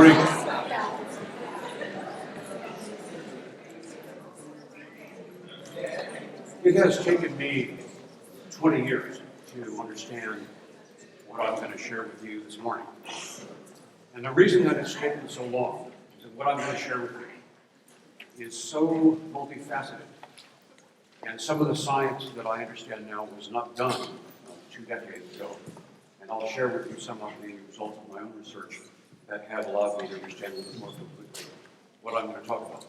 morning. It has taken me 20 years to understand what I'm going to share with you this morning. And the reason that it's taken so long is that what I'm going to share with you is so multifaceted. And some of the science that I understand now was not done 2 decades ago. And I'll share with you some of the results of my own research that have allowed me to understand a little bit more completely what I'm going to talk about,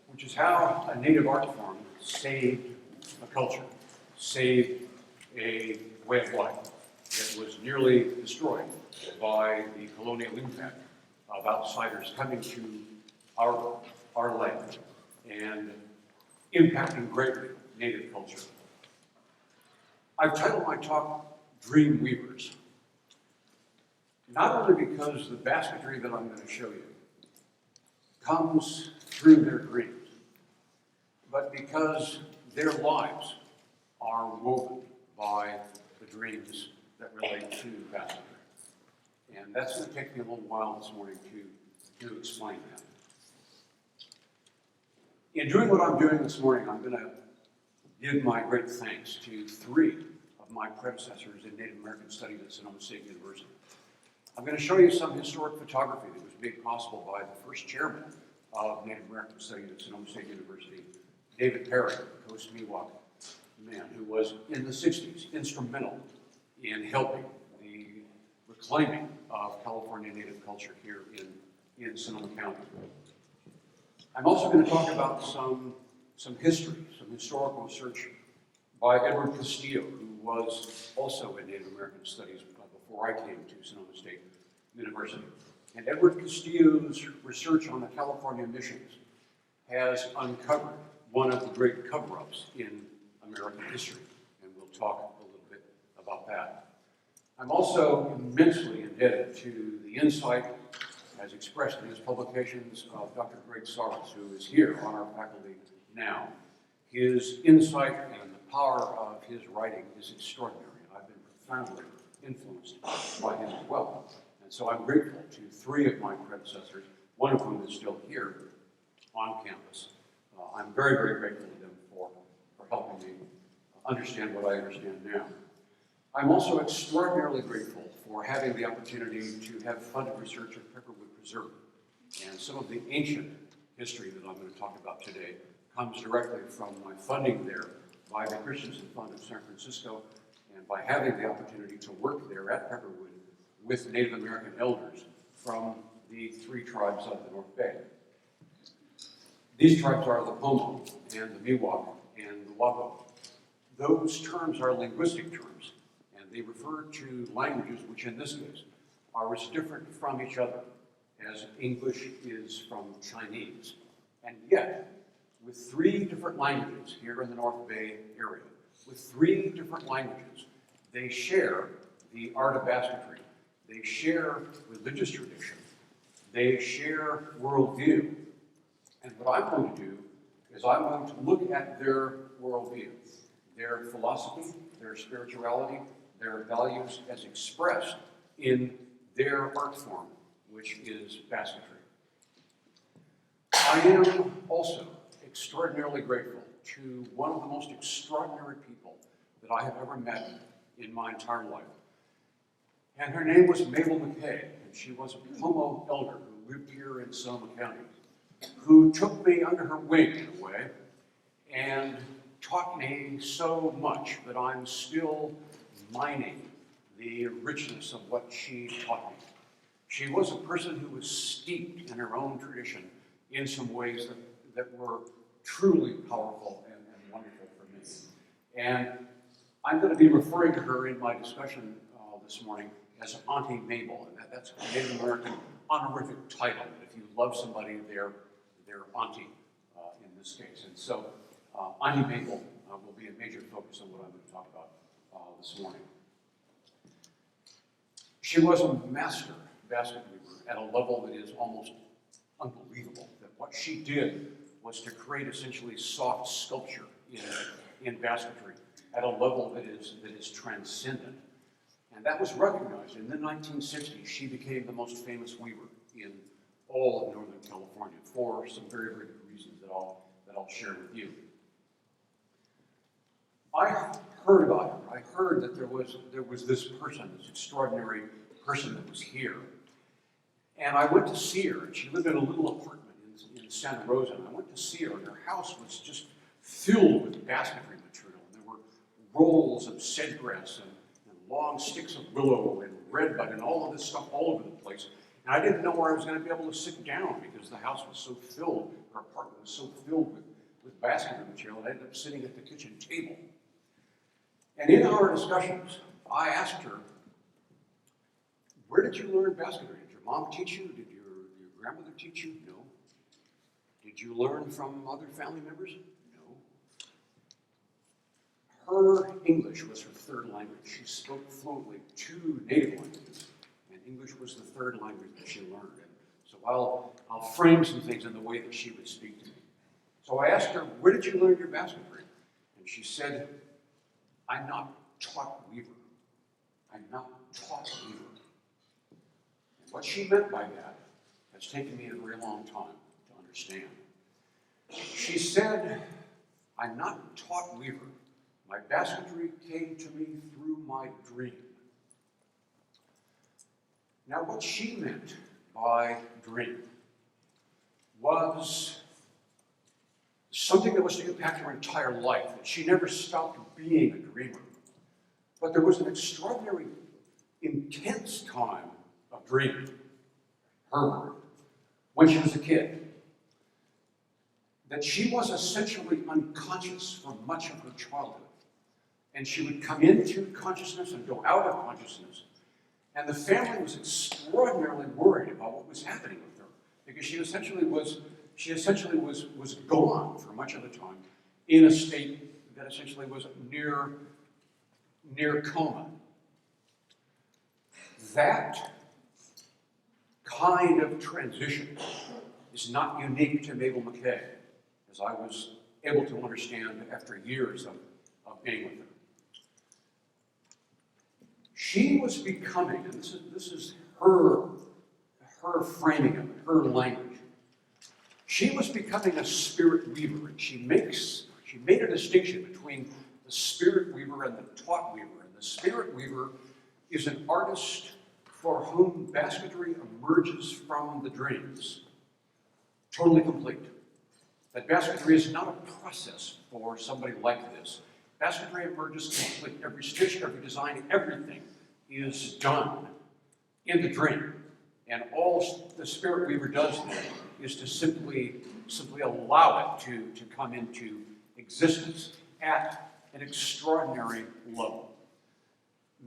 which is how a native art form saved a culture, saved a way of life that was nearly destroyed by the colonial impact of outsiders coming to our land and impacting greatly native culture. I've titled my talk, Dream Weavers, not only because the basketry that I'm going to show you comes through their dreams, but because their lives are woven by the dreams that relate to basketry. And that's going to take me a little while this morning to explain that. In doing what I'm doing this morning, I'm going to give my great thanks to 3 of my predecessors in Native American Studies at Sonoma State University. I'm going to show you some historic photography that was made possible by the first chairman of Native American Studies at Sonoma State University, David Perry, Coast Miwok man who was in the 60s instrumental in helping the reclaiming of California Native culture here in Sonoma County. I'm also going to talk about some history, some historical research by Edward Castillo, who was also in Native American Studies before I came to Sonoma State University. And Edward Castillo's research on the California missions has uncovered one of the great cover-ups in American history, and we'll talk a little bit about that. I'm also immensely indebted to the insight, as expressed in his publications, of Dr. Greg SYRCE, who is here on our faculty now. His insight and the power of his writing is extraordinary, and I've been profoundly influenced by him as well. And so I'm grateful to 3 of my predecessors, one of whom is still here on campus. I'm very, very grateful to them for helping me understand what I understand now. I'm also extraordinarily grateful for having the opportunity to have funded research at Peckerwood Preserve. And some of the ancient history that I'm going to talk about today comes directly from my funding there by the Christensen Fund of San Francisco, and by having the opportunity to work there at Peckerwood with Native American elders from the 3 tribes of the North Bay. These tribes are the Pomo and the Miwok and the Wapo. Those terms are linguistic terms, and they refer to languages which in this case are as different from each other as English is from Chinese. And yet, with 3 different languages here in the North Bay area, with 3 different languages, they share the art of basketry, they share religious tradition, they share worldview. And what I'm going to do is I'm going to look at their worldview, their philosophy, their spirituality, their values as expressed in their art form, which is basketry. I am also extraordinarily grateful to one of the most extraordinary people that I have ever met in my entire life. And her name was Mabel McKay, and she was a Pomo elder who lived here in Sonoma County, who took me under her wing in a way and taught me so much that I'm still mining the richness of what she taught me. She was a person who was steeped in her own tradition in some ways that were truly powerful and wonderful for me. And I'm going to be referring to her in my discussion this morning as Auntie Mabel, and that's a Native American honorific title. If you love somebody, they're auntie in this case. And so Auntie Mabel will be a major focus on what I'm going to talk about this morning. She was a master basket weaver at a level that is almost unbelievable. That what she did was to create essentially soft sculpture in basketry at a level that is transcendent. And that was recognized. In the 1960s, she became the most famous weaver all of Northern California for some very, very good reasons that I'll share with you. I heard about her. I heard that there was this person, this extraordinary person that was here. And I went to see her, and she lived in a little apartment in Santa Rosa, and I went to see her, and her house was just filled with basketry material. And there were rolls of sedgegrass and long sticks of willow and redbud and all of this stuff all over the place. And I didn't know where I was going to be able to sit down because the house was so filled, her apartment was so filled with basketry material, and I ended up sitting at the kitchen table. And in our discussions, I asked her, where did you learn basketry? Did your mom teach you? Did your grandmother teach you? No. Did you learn from other family members? No. Her English was her third language. She spoke fluently 2 native languages, and English was the third language that she learned. And so I'll frame some things in the way that she would speak to me. So I asked her, where did you learn your basketry? And she said, I'm not taught weaver. I'm not taught weaver. And what she meant by that has taken me a very long time to understand. She said, I'm not taught weaver. My basketry came to me through my dream. Now, what she meant by dream was something that was to impact her entire life, that she never stopped being a dreamer. But there was an extraordinary, intense time of dreaming, her word, when she was a kid, that she was essentially unconscious for much of her childhood. And she would come into consciousness and go out of consciousness. And the family was extraordinarily worried about what was happening with her, because she essentially was gone for much of the time in a state that essentially was near coma. That kind of transition is not unique to Mabel McKay, as I was able to understand after years of being with her. She was becoming, and this is her framing of it, her language. She was becoming a spirit weaver, and she made a distinction between the spirit weaver and the taught weaver. And the spirit weaver is an artist for whom basketry emerges from the dreams, totally complete. That basketry is not a process for somebody like this. Basketry emerges complete. Every stitch, every design, everything is done in the dream. And all the spirit weaver does then is to simply allow it to come into existence at an extraordinary level.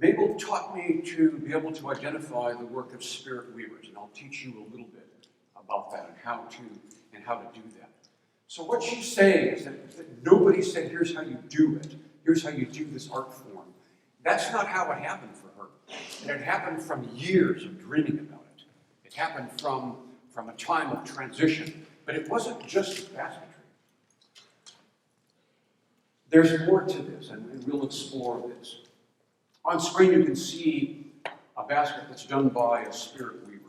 Mabel taught me to be able to identify the work of spirit weavers, and I'll teach you a little bit about that and how to do that. So what she's saying is that nobody said, here's how you do it, here's how you do this art form. That's not how it happened for her. And it happened from years of dreaming about it. It happened from a time of transition. But it wasn't just basketry. There's more to this, and we'll explore this. On screen you can see a basket that's done by a spirit weaver.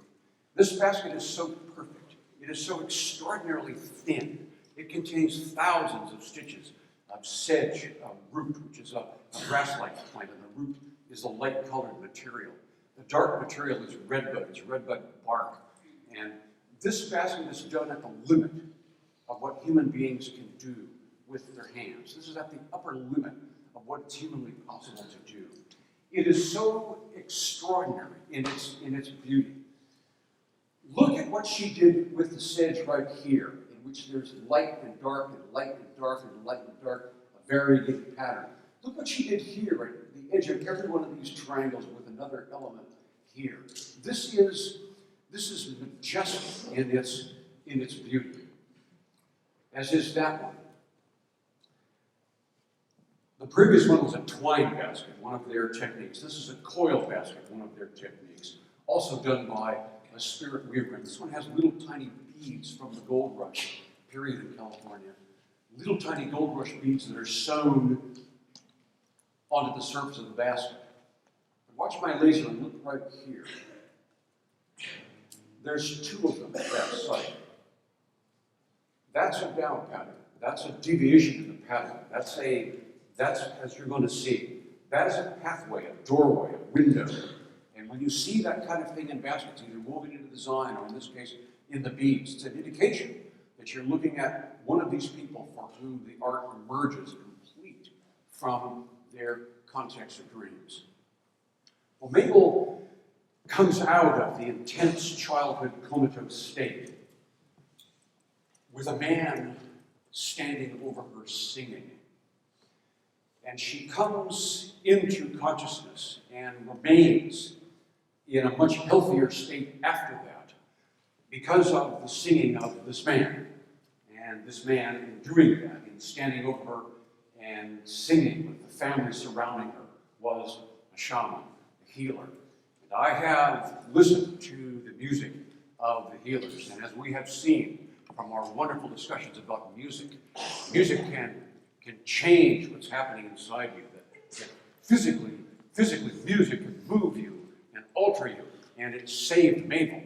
This basket is so perfect. It is so extraordinarily thin. It contains thousands of stitches of sedge root, which is a grass-like plant, and the root is a light-colored material. The dark material is redbud. It's redbud bark. And this basket is done at the limit of what human beings can do with their hands. This is at the upper limit of what it's humanly possible to do. It is so extraordinary in its beauty. Look at what she did with the sedge right here, in which there's light and dark and light and dark and light and dark, a varying pattern. Look what she did here at the edge of every one of these triangles with another element here. This is majestic in its beauty, as is that one. The previous one was a twine basket, one of their techniques. This is a coil basket, one of their techniques, also done by a spirit weaver. And this one has little tiny beads from the gold rush period in California. Little tiny gold rush beads that are sewn onto the surface of the basket. Watch my laser and look right here. There's two of them at that site. That's a down pattern. That's a deviation in the pattern. That's, as you're going to see, that is a pathway, a doorway, a window. And when you see that kind of thing in baskets, either woven into the design or in this case, in the beads, it's an indication that you're looking at one of these people for whom the art emerges complete from their context of dreams. Well, Mabel comes out of the intense childhood comatose state with a man standing over her singing. And she comes into consciousness and remains in a much healthier state after that because of the singing of this man. And this man, in doing that, in standing over her and singing with the family surrounding her, was a shaman, a healer. And I have listened to the music of the healers, and as we have seen from our wonderful discussions about music, music can change what's happening inside you. That physically, music can move you and alter you, and it saved Mabel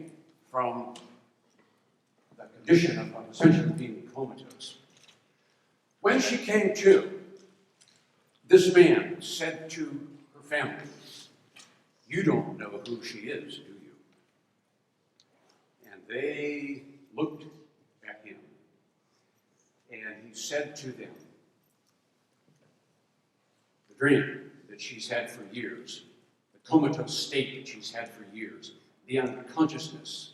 from the condition of essentially being comatose. When she came to, this man said to her family, "You don't know who she is, do you?" And they looked at him, and he said to them, the dream that she's had for years, the comatose state that she's had for years, the unconsciousness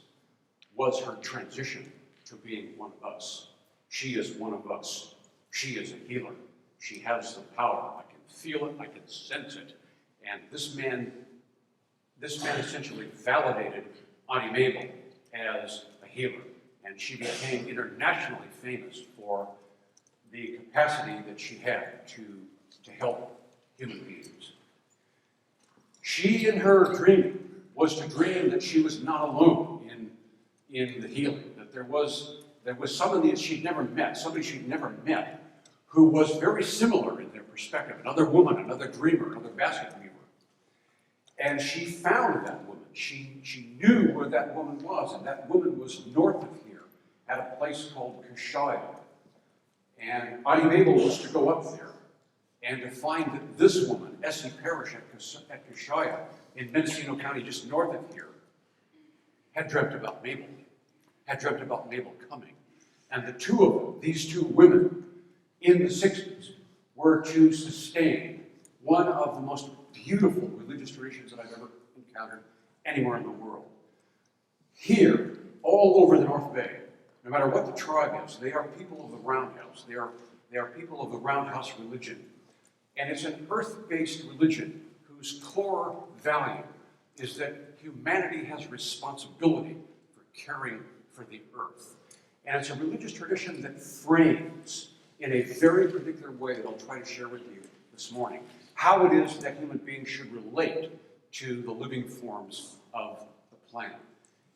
was her transition to being one of us. She is one of us. She is a healer. She has the power. I can feel it. I can sense it. And this man essentially validated Auntie Mabel as a healer. And she became internationally famous for the capacity that she had to help human beings. She, in her dreaming, was to dream that she was not alone in the healing, that there was somebody that she'd never met, who was very similar in their perspective, another woman, another dreamer, another basket weaver. And she found that woman. She knew where that woman was, and that woman was north of here, at a place called Kashaya. And Auntie Mabel was to go up there and to find that this woman, Essie Parrish at Kashaya, in Mendocino County, just north of here, had dreamt about Mabel coming. And the two of them, these two women, in the 60s, were to sustain one of the most beautiful religious traditions that I've ever encountered anywhere in the world. Here, all over the North Bay, no matter what the tribe is, they are people of the Roundhouse. They are people of the Roundhouse religion. And it's an earth-based religion whose core value is that humanity has responsibility for caring for the earth. And it's a religious tradition that frames, in a very particular way that I'll try to share with you this morning, how it is that human beings should relate to the living forms of the planet.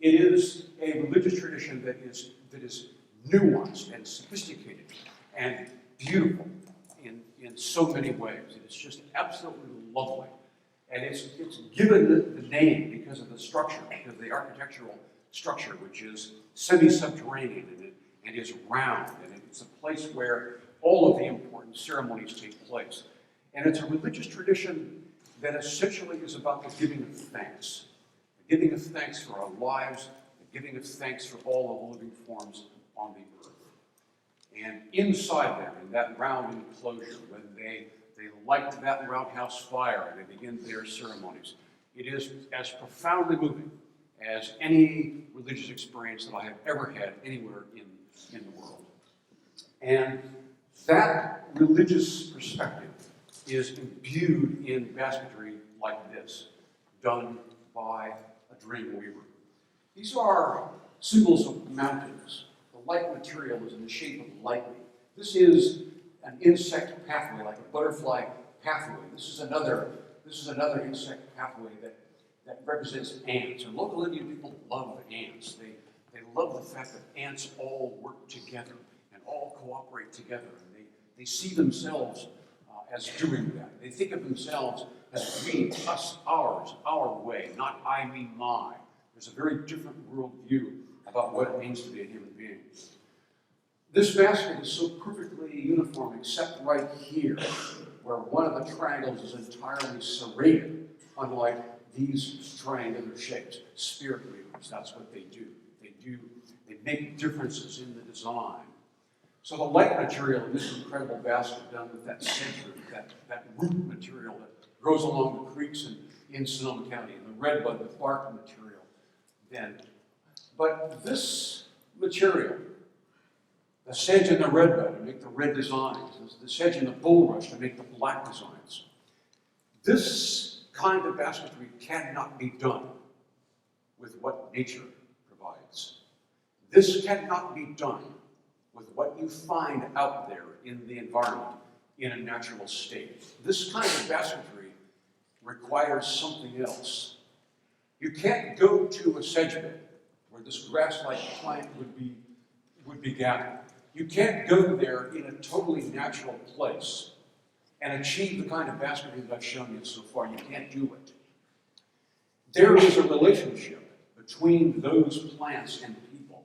It is a religious tradition that is nuanced and sophisticated and beautiful in so many ways. It's just absolutely lovely. And it's given the name because of the structure, because of the architectural structure, which is semi-subterranean and is round, and it's a place where all of the important ceremonies take place. And it's a religious tradition that essentially is about the giving of thanks. The giving of thanks for our lives, the giving of thanks for all of the living forms on the earth. And inside them, in that round enclosure, when they light that roundhouse fire and they begin their ceremonies, it is as profoundly moving as any religious experience that I have ever had anywhere in the world. And that religious perspective is imbued in basketry like this, done by a dream weaver. These are symbols of mountains. The light material is in the shape of lightning. This is an insect pathway, like a butterfly pathway. This is another insect pathway that represents ants. And local Indian people love ants. They love the fact that ants all work together and all cooperate together. And they see themselves as doing that. They think of themselves as we, us, ours, our way, not I, me, my, There's a very different worldview about what it means to be a human being. This basket is so perfectly uniform, except right here, where one of the triangles is entirely serrated, unlike these triangular shapes. Spirit readers, that's what they do. They make differences in the design. So the light material in this incredible basket done with that sedgeroot, that root material that grows along the creeks in Sonoma County, and the redbud, the bark material, then. But this material, the sedge and the redbud to make the red designs, the sedge and the bulrush to make the black designs. This kind of basketry cannot be done with what nature provides. This cannot be done with what you find out there in the environment in a natural state. This kind of basketry requires something else. You can't go to a sedge bed where this grass-like plant would be gathered. You can't go there in a totally natural place and achieve the kind of basketry that I've shown you so far. You can't do it. There is a relationship between those plants and people.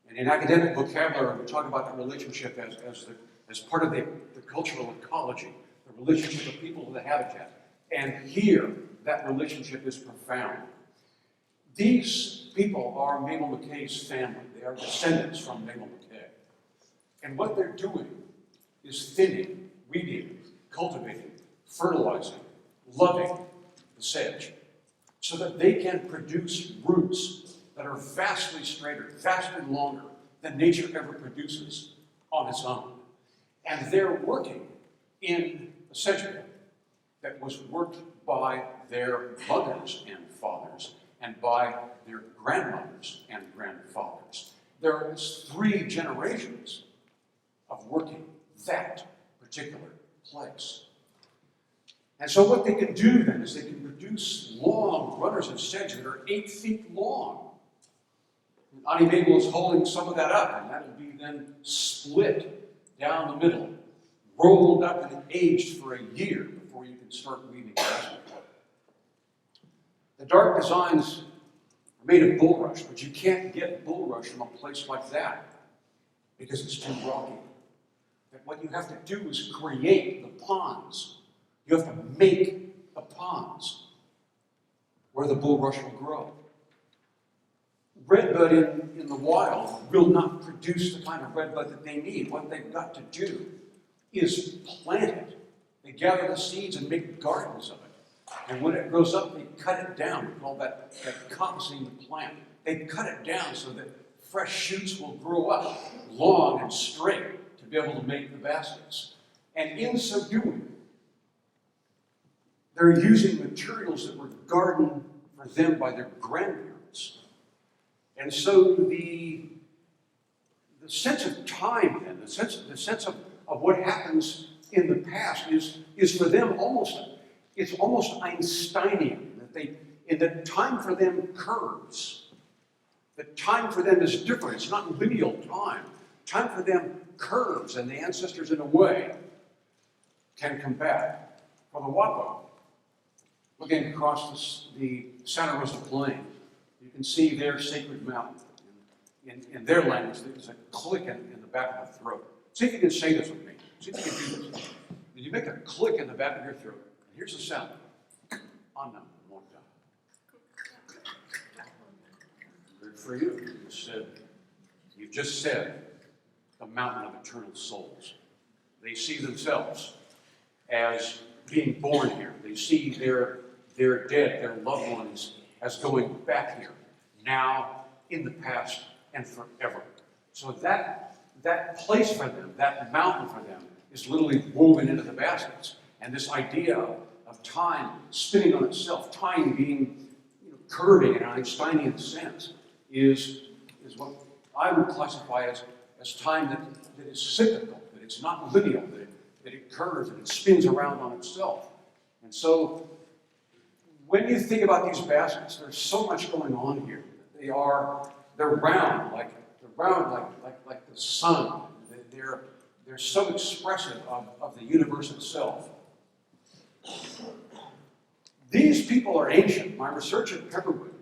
And in academic vocabulary, we talk about the relationship as part of the cultural ecology, the relationship of people to the habitat. And here, that relationship is profound. These people are Mabel McKay's family. They are descendants from Mabel McKay. And what they're doing is thinning, weeding, cultivating, fertilizing, loving the sedge so that they can produce roots that are vastly straighter, vastly longer than nature ever produces on its own. And they're working in a sedge bed that was worked by their mothers and fathers and by their grandmothers and grandfathers. There is 3 generations of working that particular place. And so what they can do then is they can produce long runners of sedge that are 8 feet long. And Auntie Mabel is holding some of that up, and that will be then split down the middle, rolled up and aged for a year before you can start weaving basketry. The dark designs are made of bulrush, but you can't get bulrush from a place like that because it's too rocky. That what you have to do is create the ponds. You have to make the ponds where the bulrush will grow. Redbud in the wild will not produce the kind of redbud that they need. What they've got to do is plant it. They gather the seeds and make gardens of it. And when it grows up, they cut it down. We call that coppicing the plant. They cut it down so that fresh shoots will grow up long and straight to be able to make the baskets. And in so doing, they're using materials that were gardened for them by their grandparents. And so the sense of time then, the sense of what happens in the past is for them almost Einsteinian, that the time for them curves. The time for them is different. It's not lineal time. Time for them curves, and the ancestors, in a way, can come back. For the Wapo, looking across the Santa Rosa Plain, you can see their sacred mountain. In their language, there's a click in the back of the throat. See if you can say this with me. See if you can do this. You make a click in the back of your throat. Here's the sound. On now, one time. Good for you. You've just said the mountain of eternal souls. They see themselves as being born here. They see their dead, their loved ones, as going back here, now, in the past, and forever. So that place for them, that mountain for them, is literally woven into the baskets. And this idea of time spinning on itself, time being curving in an Einsteinian sense, is what I would classify as time that is cyclical, that it's not linear, that it curves and it spins around on itself. And so when you think about these baskets, there's so much going on here. They're round like the sun. They're so expressive of the universe itself. These people are ancient. My research at Pepperwood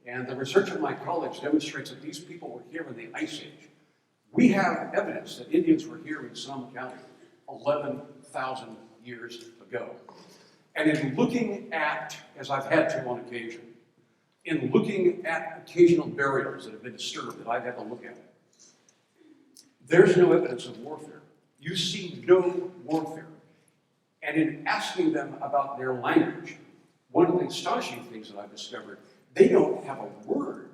And the research of my college demonstrates that these people were here in the Ice Age. We have evidence that Indians were here in Sonoma County 11,000 years ago. And in looking at, as I've had to on occasion, in looking at occasional burials that have been disturbed that I've had to look at, there's no evidence of warfare. You see no warfare. And in asking them about their language, one of the astonishing things that I've discovered, they don't have a word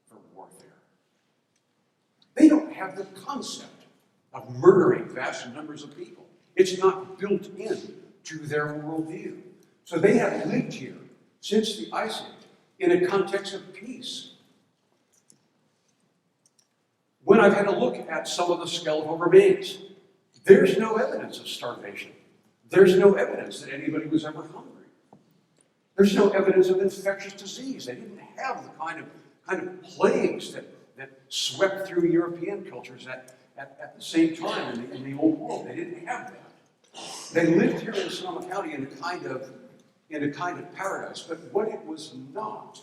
for warfare. They don't have the concept of murdering vast numbers of people. It's not built in to their worldview. So they have lived here since the Ice Age in a context of peace. When I've had a look at some of the skeletal remains, there's no evidence of starvation. There's no evidence that anybody was ever hungry. There's no evidence of infectious disease. They didn't have the kind of plagues that swept through European cultures at the same time in the old world. They didn't have that. They lived here in Sonoma County in a kind of paradise, but what it was not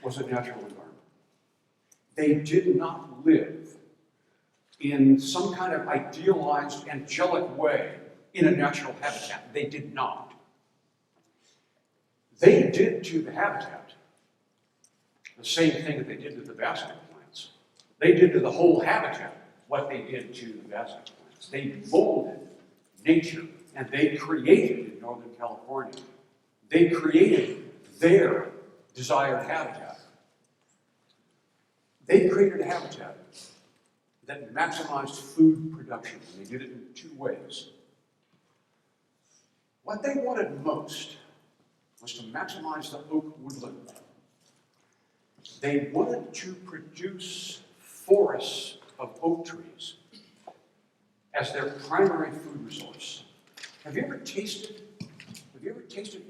was a natural environment. They did not live in some kind of idealized, angelic way in a natural habitat. They did not. They did to the habitat the same thing that they did to the vascular plants. They did to the whole habitat what they did to the vascular plants. They molded nature, and they created in Northern California. They created their desired habitat. They created a habitat that maximized food production, and they did it in two ways. What they wanted most was to maximize the oak woodland. They wanted to produce forests of oak trees as their primary food resource. Have you ever tasted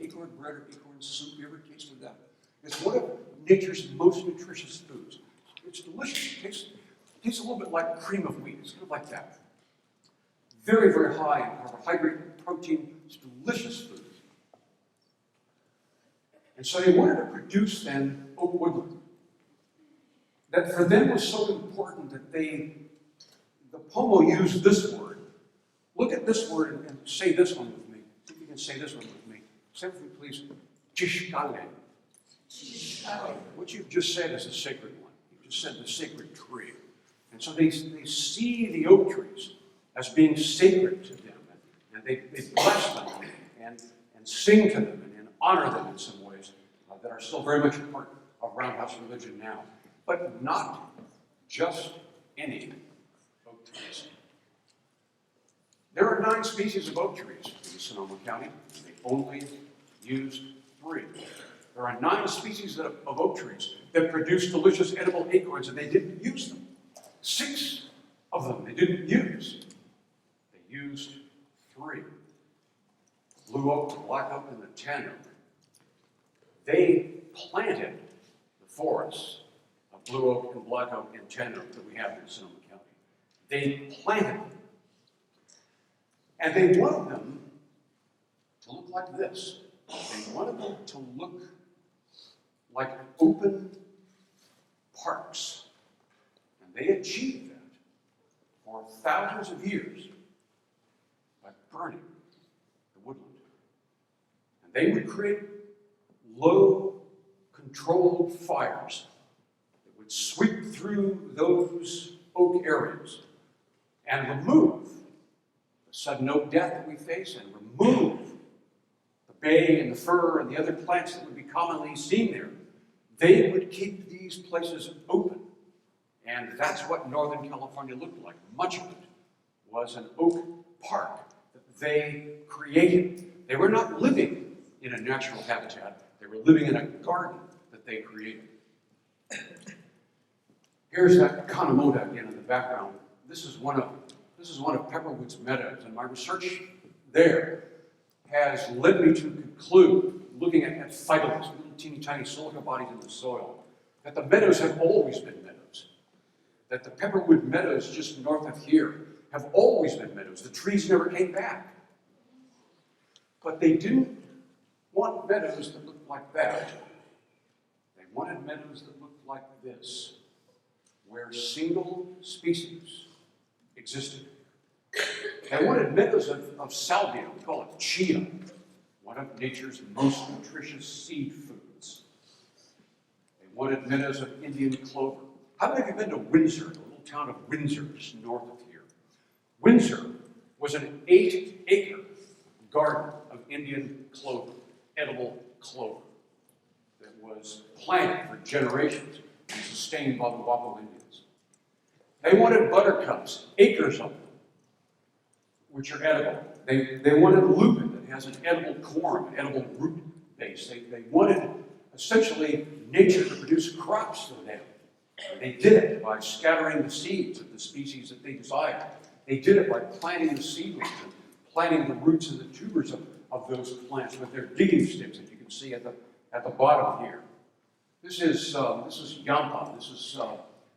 acorn bread or acorn soup? Have you ever tasted that? It's one of nature's most nutritious foods. It's delicious. It tastes a little bit like cream of wheat. It's kind of like that. Very, very high in carbohydrate and protein. It's delicious food. And so they wanted to produce then oak woodland. That for them was so important that the Pomo used this word. Look at this word and say this one with me. See if you can say this one with me. Say with me, please. Chishkale. What you've just said is a sacred one. You just said the sacred tree. And so they see the oak trees as being sacred to them. And they bless them and sing to them and honor them in some ways that are still very much a part of Roundhouse religion now. But not just any oak trees. There are 9 species of oak trees in Sonoma County. They only used 3. There are 9 species of oak trees that produce delicious edible acorns, and they didn't use them. 6 of them they didn't use. They used 3. Blue oak, the black oak, and the tan oak. They planted the forests of blue oak and black oak and tan oak that we have in Sonoma County. They planted them. And they wanted them to look like this. They wanted them to look like open parks. And they achieved that for thousands of years by burning the woodland. And they would create low, controlled fires that would sweep through those oak areas and remove the sudden oak death that we face and remove the bay and the fir and the other plants that would be commonly seen there. They would keep these places open. And that's what Northern California looked like. Much of it was an oak park that they created. They were not living in a natural habitat. They were living in a garden that they created. Here's that Kanemoda again in the background. This is one of Pepperwood's meadows, and my research there has led me to conclude, looking at phytoliths, little teeny tiny silica bodies in the soil, that the meadows have always been meadows. That the Pepperwood meadows just north of here have always been meadows. The trees never came back. But they didn't want meadows that looked like that. wanted meadows that looked like this, where single species existed. They wanted meadows of salvia, we call it chia, one of nature's most nutritious seed foods. They wanted meadows of Indian clover. How many of you have been to Windsor, the little town of Windsor, just north of here? Windsor was an 8-acre garden of Indian clover, edible clover, that was planted for generations and sustained by the Wapo Indians. They wanted buttercups, acres of them, which are edible. They wanted lupin that has an edible corm, an edible root base. They wanted, essentially, nature to produce crops for them. And they did it by scattering the seeds of the species that they desired. They did it by planting the seedlings and planting the roots and the tubers of those plants with their digging sticks that you can see at the bottom here. This is yampa. This is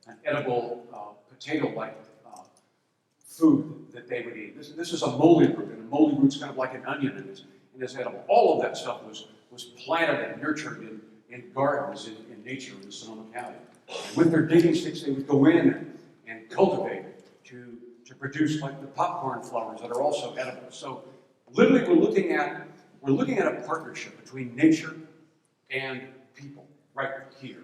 an edible potato-like food that they would eat. This is a moly root, and a moly root's kind of like an onion, and it's edible. All of that stuff was planted and nurtured in gardens in nature in Sonoma County. And with their digging sticks, they would go in and cultivate it to produce like the popcorn flowers that are also edible. So literally we're looking at a partnership between nature and people right here.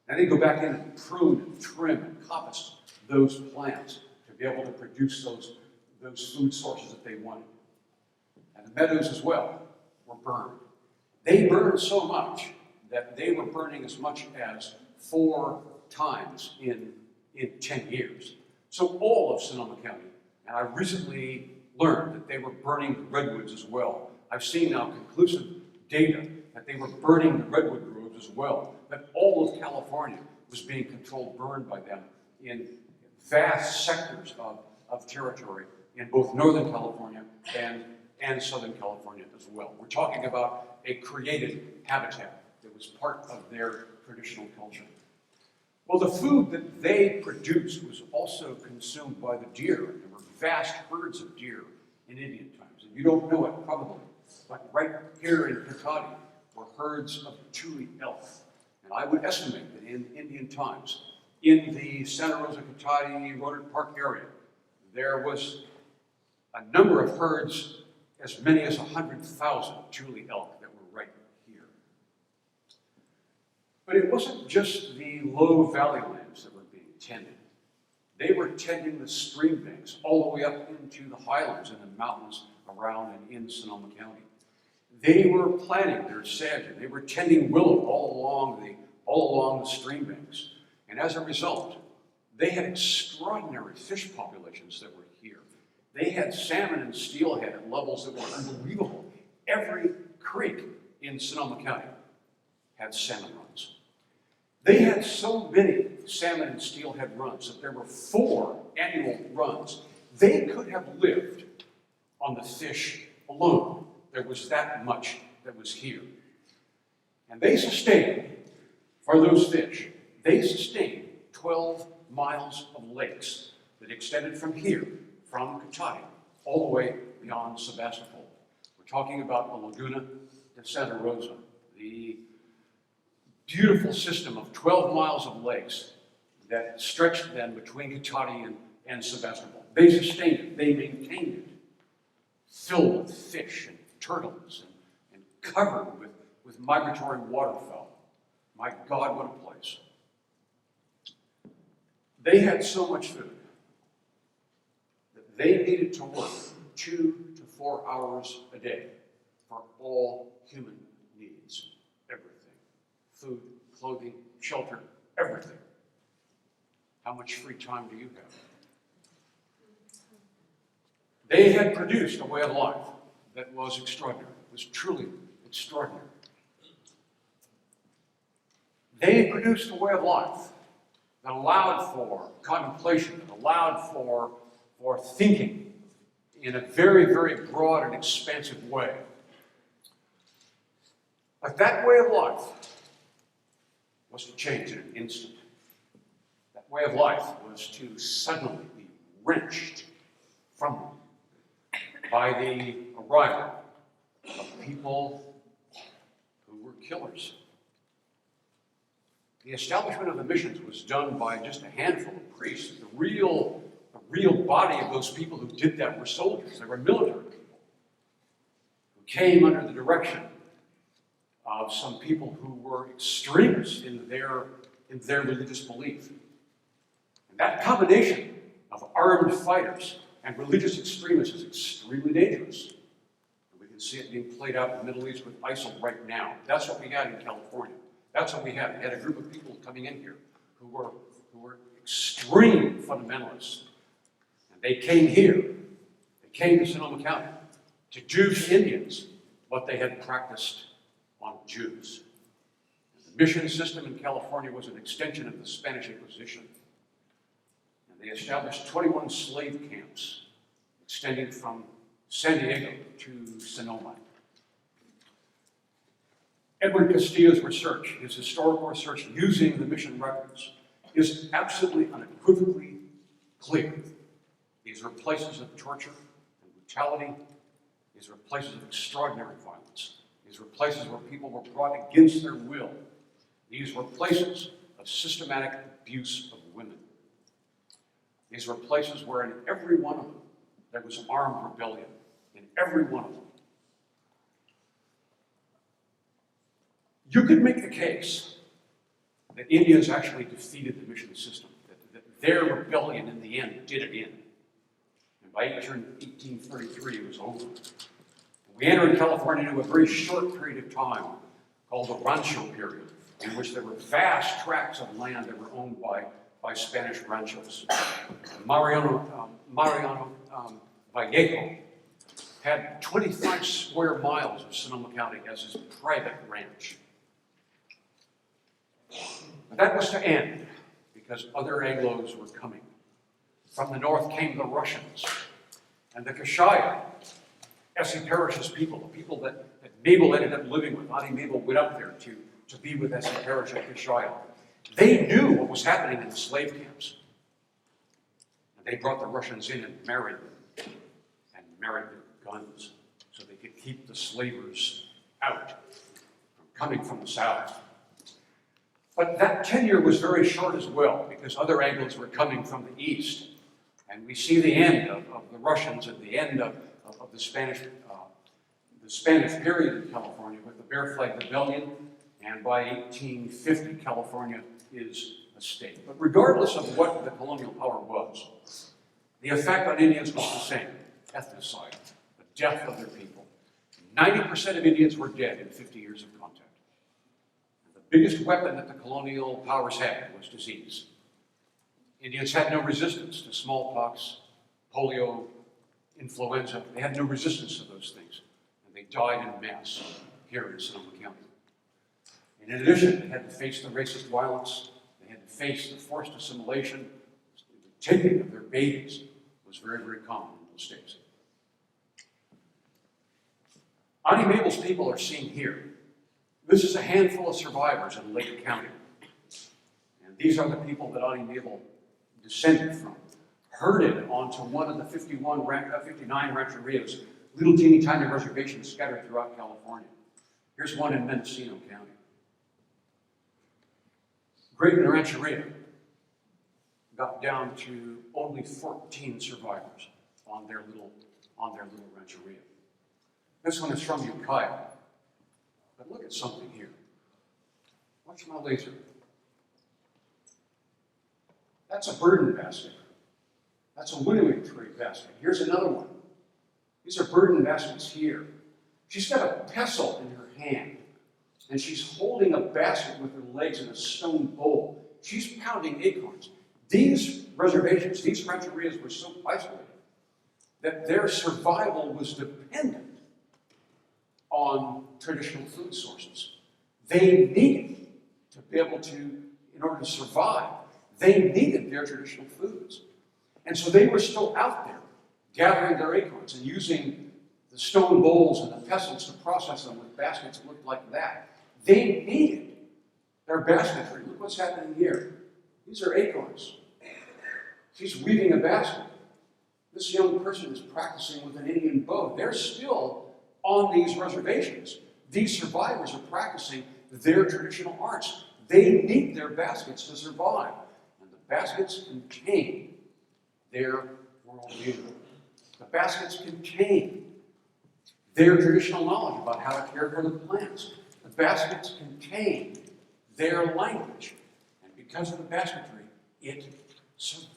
And they go back in and prune and trim and coppice those plants to be able to produce those food sources that they wanted. And the meadows as well were burned. They burned so much that they were burning as much as 4 times in 10 years. So all of Sonoma County, and I recently learned that they were burning the redwoods as well. I've seen now conclusive data that they were burning the redwood groves as well, that all of California was being controlled, burned by them in vast sectors of territory in both Northern California and Southern California as well. We're talking about a created habitat that was part of their traditional culture. Well, the food that they produced was also consumed by the deer. There were vast herds of deer in Indian times. And you don't know it probably, but right here in Cotati were herds of tule elk. And I would estimate that in Indian times, in the Santa Rosa, Cotati, Rodent Park area, there was a number of herds, as many as 100,000 tule elk that were right here. But it wasn't just the low valley lands that were being tended. They were tending the stream banks all the way up into the highlands and the mountains around and in Sonoma County. They were planting their sage. They were tending willow all along the stream banks. And as a result, they had extraordinary fish populations that were here. They had salmon and steelhead at levels that were unbelievable. Every creek in Sonoma County had salmon runs. They had so many salmon and steelhead runs that there were 4 annual runs. They could have lived on the fish alone. There was that much that was here. And they sustained, for those fish, they sustained 12 miles of lakes that extended from here, from Cotati, all the way beyond Sebastopol. We're talking about the Laguna de Santa Rosa, the beautiful system of 12 miles of lakes that stretched then between Cotati and Sebastopol. They sustained it, they maintained it, filled with fish and turtles and covered with migratory waterfowl. My God, what a place. They had so much food that they needed to work 2 to 4 hours a day for all human needs, everything. Food, clothing, shelter, everything. How much free time do you have? They had produced a way of life that was extraordinary, was truly extraordinary. They produced a way of life that allowed for contemplation, that allowed for thinking in a very, very broad and expansive way. But that way of life was to change in an instant. That way of life was to suddenly be wrenched from them by the arrival of people who were killers. the establishment of the missions was done by just a handful of priests. The real body of those people who did that were soldiers. They were military people who came under the direction of some people who were extremists in their religious belief. And that combination of armed fighters and religious extremists is extremely dangerous. And we can see it being played out in the Middle East with ISIL right now. That's what we had in California. That's what we had. We had a group of people coming in here who were extreme fundamentalists. And they came here. They came to Sonoma County to do to Indians what they had practiced on Jews. The mission system in California was an extension of the Spanish Inquisition. And they established 21 slave camps extending from San Diego to Sonoma. Edward Castillo's research, his historical research using the mission records, is absolutely unequivocally clear. These were places of torture and brutality. These were places of extraordinary violence. These were places where people were brought against their will. These were places of systematic abuse of women. These were places where in every one of them there was armed rebellion. In every one of them. You could make the case that Indians actually defeated the mission system, that their rebellion in the end did it in. And by 1833, it was over. We entered California into a very short period of time called the Rancho period, in which there were vast tracts of land that were owned by Spanish ranchos. Mariano Vallejo had 25 square miles of Sonoma County as his private ranch. But that was to end because other Anglos were coming. From the north came the Russians and the Kashaya, S.E. Parrish's people, the people that Mabel ended up living with. Auntie Mabel went up there to be with S.E. Parrish at Kashaya. They knew what was happening in the slave camps. And they brought the Russians in and married them, and married their guns, so they could keep the slavers out from coming from the south. But that tenure was very short as well, because other Anglos were coming from the east. And we see the end of the Russians and the end of the Spanish period in California with the Bear Flag Rebellion, and by 1850, California is a state. But regardless of what the colonial power was, the effect on Indians was the same: ethnocide, the death of their people. 90% of Indians were dead in 50 years of contact. The biggest weapon that the colonial powers had was disease. Indians had no resistance to smallpox, polio, influenza. They had no resistance to those things. And they died in mass here in Sonoma County. And in addition, they had to face the racist violence. They had to face the forced assimilation. The taking of their babies was very, very common in those days. Auntie Mabel's people are seen here. This is a handful of survivors in Lake County. And these are the people that Auntie Mabel descended from, herded onto one of the 59 rancherias, little teeny tiny reservations scattered throughout California. Here's one in Mendocino County. Great Rancheria got down to only 14 survivors on their little rancheria. This one is from Ukiah. But look at something here. Watch my laser. That's a burden basket. That's a winnowing tray basket. Here's another one. These are burden baskets here. She's got a pestle in her hand, and she's holding a basket with her legs in a stone bowl. She's pounding acorns. These reservations, these rancherias were so isolated that their survival was dependent on traditional food sources. They needed to be able to, in order to survive, they needed their traditional foods. And so they were still out there gathering their acorns and using the stone bowls and the pestles to process them with baskets that looked like that. They needed their basketry. Look what's happening here. These are acorns. She's weaving a basket. This young person is practicing with an Indian bow. They're still on these reservations. These survivors are practicing their traditional arts. They need their baskets to survive. And the baskets contain their worldview. The baskets contain their traditional knowledge about how to care for the plants. The baskets contain their language. And because of the basketry, it survived.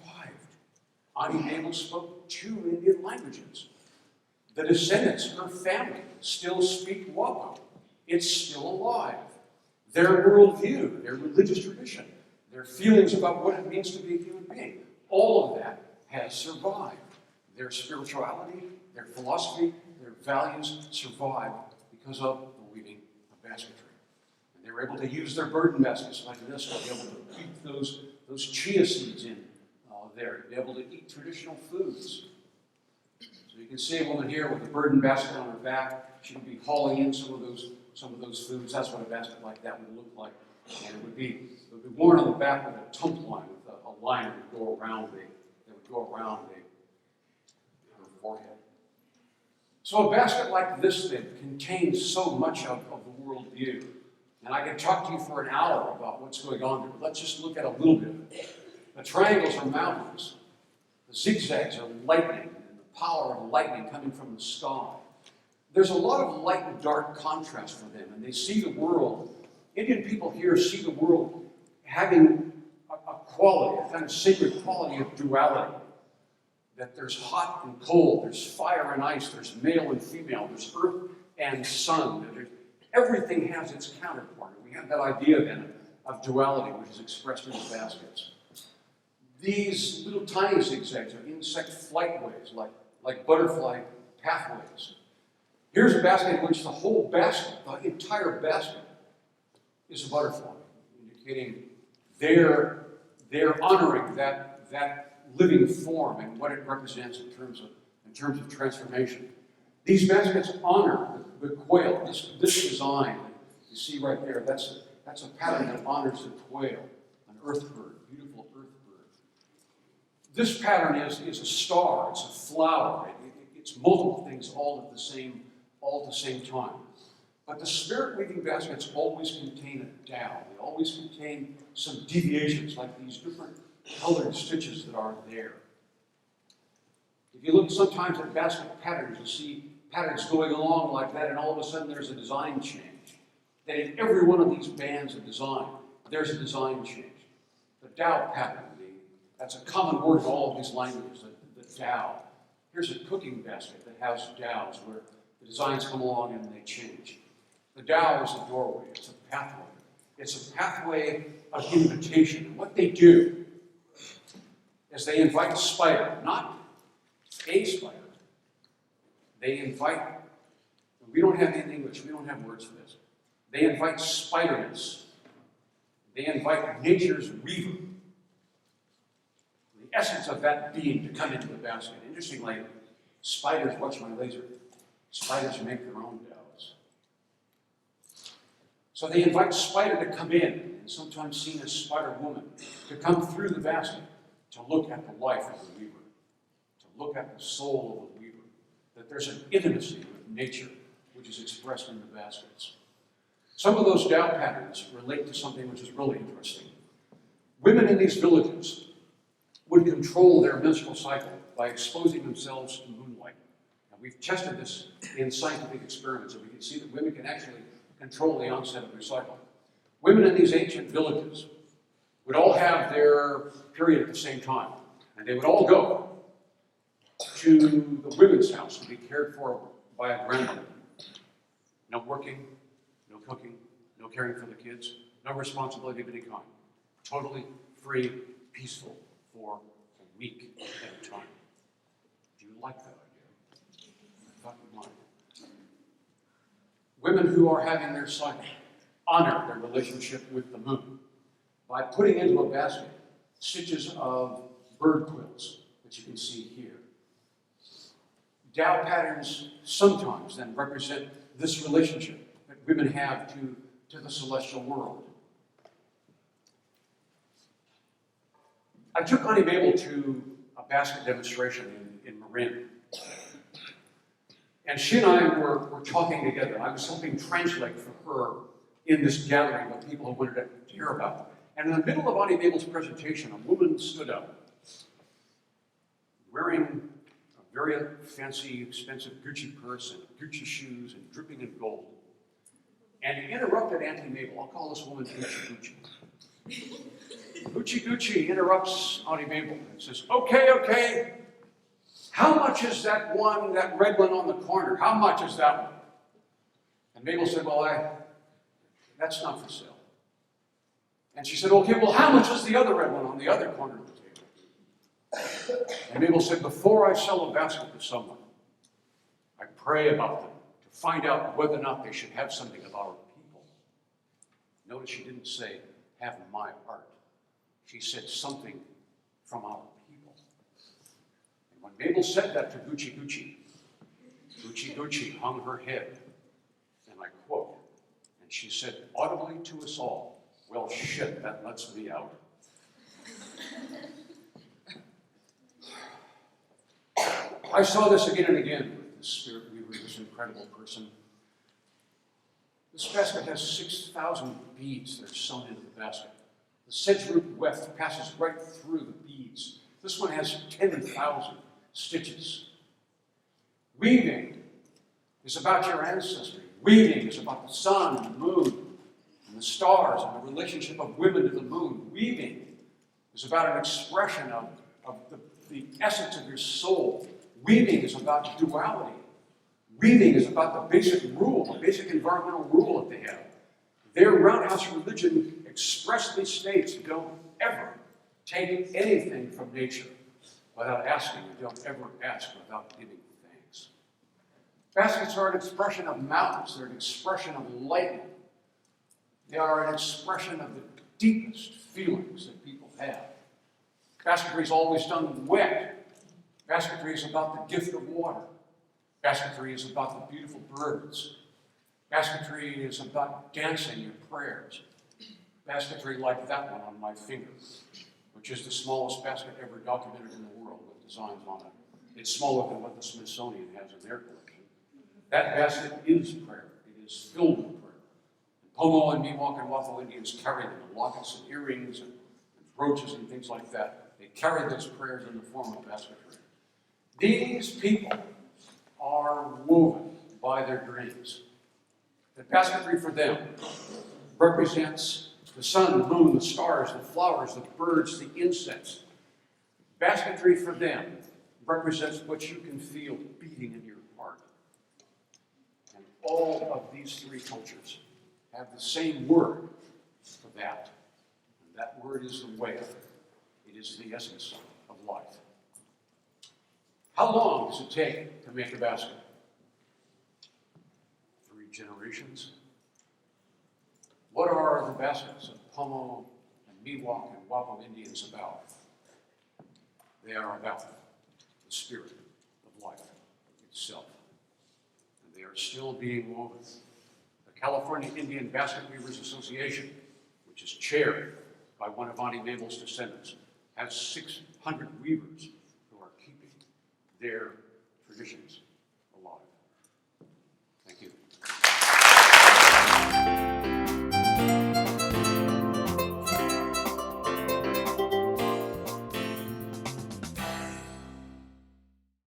Ani Mabel spoke 2 Indian languages. The descendants, her family, still speak Wapo. It's still alive. Their worldview, their religious tradition, their feelings about what it means to be a human being, all of that has survived. Their spirituality, their philosophy, their values survive because of the weaving of basketry. And they were able to use their burden baskets like this to be able to beat those chia seeds in there, to be able to eat traditional foods. So you can see a woman here with a burden basket on her back. She would be hauling in some of those foods. That's what a basket like that would look like. And it would be worn on the back with a tump line, with a line that would go around her forehead. So a basket like this then contains so much of the worldview. And I could talk to you for an hour about what's going on there, but let's just look at a little bit of it. The triangles are mountains. The zigzags are lightning, and the power of lightning coming from the sky. There's a lot of light and dark contrast for them, and they see the world. Indian people here see the world having a quality, a kind of sacred quality of duality. That there's hot and cold, there's fire and ice, there's male and female, there's earth and sun. Everything has its counterpart. We have that idea then of duality, which is expressed in the baskets. These little tiny zigzags are insect flightways, like butterfly pathways. Here's a basket in which the whole basket, the entire basket, is a butterfly, indicating they're honoring that living form and what it represents in terms of transformation. These baskets honor the quail. This design that you see right there, that's a pattern that honors the quail, an earth bird, beautiful earth bird. This pattern is a star, it's a flower, it's multiple things all at the same time. But the spirit weaving baskets always contain a dowel. They always contain some deviations, like these different colored stitches that are there. If you look sometimes at basket patterns, you'll see patterns going along like that, and all of a sudden there's a design change. And in every one of these bands of design, there's a design change. The dowel pattern, that's a common word in all of these languages, the dowel. Here's a cooking basket that has dowels where the designs come along and they change. The dowel is a doorway, it's a pathway. It's a pathway of invitation. And what they do is they invite a spider, not a spider. They invite, we don't have in English, we don't have words for this. They invite spiderness. They invite nature's weaver. The essence of that being to come into the basket. Interestingly, spiders, watch my laser, spiders make their own dowels. So they invite spider to come in, and sometimes seen as spider woman, to come through the basket, to look at the life of the weaver, to look at the soul of the weaver. That there's an intimacy with nature which is expressed in the baskets. Some of those dowel patterns relate to something which is really interesting. Women in these villages would control their menstrual cycle by exposing themselves to moonlight. Now, we've tested this in scientific experiments, and we can see that women can actually control the onset of their cycle. Women in these ancient villages would all have their period at the same time, and they would all go to the women's house to be cared for by a grandmother. No working, no cooking, no caring for the kids, no responsibility of any kind. Totally free, peaceful for a week at a time. Do you like that idea? I thought you might. Women who are having their cycle honor their relationship with the moon by putting into a basket stitches of bird quills that you can see here. Dowel patterns sometimes then represent this relationship that women have to the celestial world. I took Ani Mabel to a basket demonstration in Marin. And she and I were talking together. I was helping translate for her in this gathering of people who wanted to hear about it. And in the middle of Auntie Mabel's presentation, a woman stood up, wearing a very fancy, expensive Gucci purse and Gucci shoes and dripping in gold, and interrupted Auntie Mabel. I'll call this woman Gucci Gucci. Gucci Gucci interrupts Auntie Mabel and says, okay, how much is that red one on the corner? How much is that one? And Mabel said, well, that's not for sale. And she said, okay, well, how much is the other red one on the other corner of the table? And Mabel said, before I sell a basket to someone, I pray about them to find out whether or not they should have something of our people. Notice she didn't say, have my heart. She said something from our people. And when Mabel said that to Gucci Gucci, Gucci Gucci hung her head, and I quote, and she said audibly to us all, well, shit, that lets me out. I saw this again and again with this Spirit Weaver, this incredible person. This basket has 6,000 beads that are sewn into the basket. The sedge root weft passes right through the beads. This one has 10,000 stitches. Weaving is about your ancestry. Weaving is about the sun and the moon and the stars and the relationship of women to the moon. Weaving is about an expression of the essence of your soul. Weaving is about duality. Weaving is about the basic rule, the basic environmental rule that they have. Their roundhouse religion expressly states, don't ever take anything from nature without asking, and don't ever ask without giving thanks. Baskets are an expression of mountains, they're an expression of lightning. They are an expression of the deepest feelings that people have. Basketry is always done wet. Basketry is about the gift of water. Basketry is about the beautiful birds. Basketry is about dancing your prayers. Basketry like that one on my finger, which is the smallest basket ever documented in the world with designs on it. It's smaller than what the Smithsonian has in their collection. That basket is prayer. It is filled with prayer. And Pomo and Miwok and Waffle Indians carry them in lockets and earrings and brooches and things like that. They carry those prayers in the form of basketry. These people are woven by their dreams. The basketry for them represents the sun, the moon, the stars, the flowers, the birds, the insects. Basketry for them represents what you can feel beating in your heart. And all of these three cultures have the same word for that. And that word is the way. It is the essence of life. How long does it take to make a basket? 3 generations. What are the baskets of Pomo and Miwok and Wapo Indians about? They are about the spirit of life itself. And they are still being woven. The California Indian Basket Weavers Association, which is chaired by one of Auntie Mabel's descendants, has 600 weavers who are keeping their traditions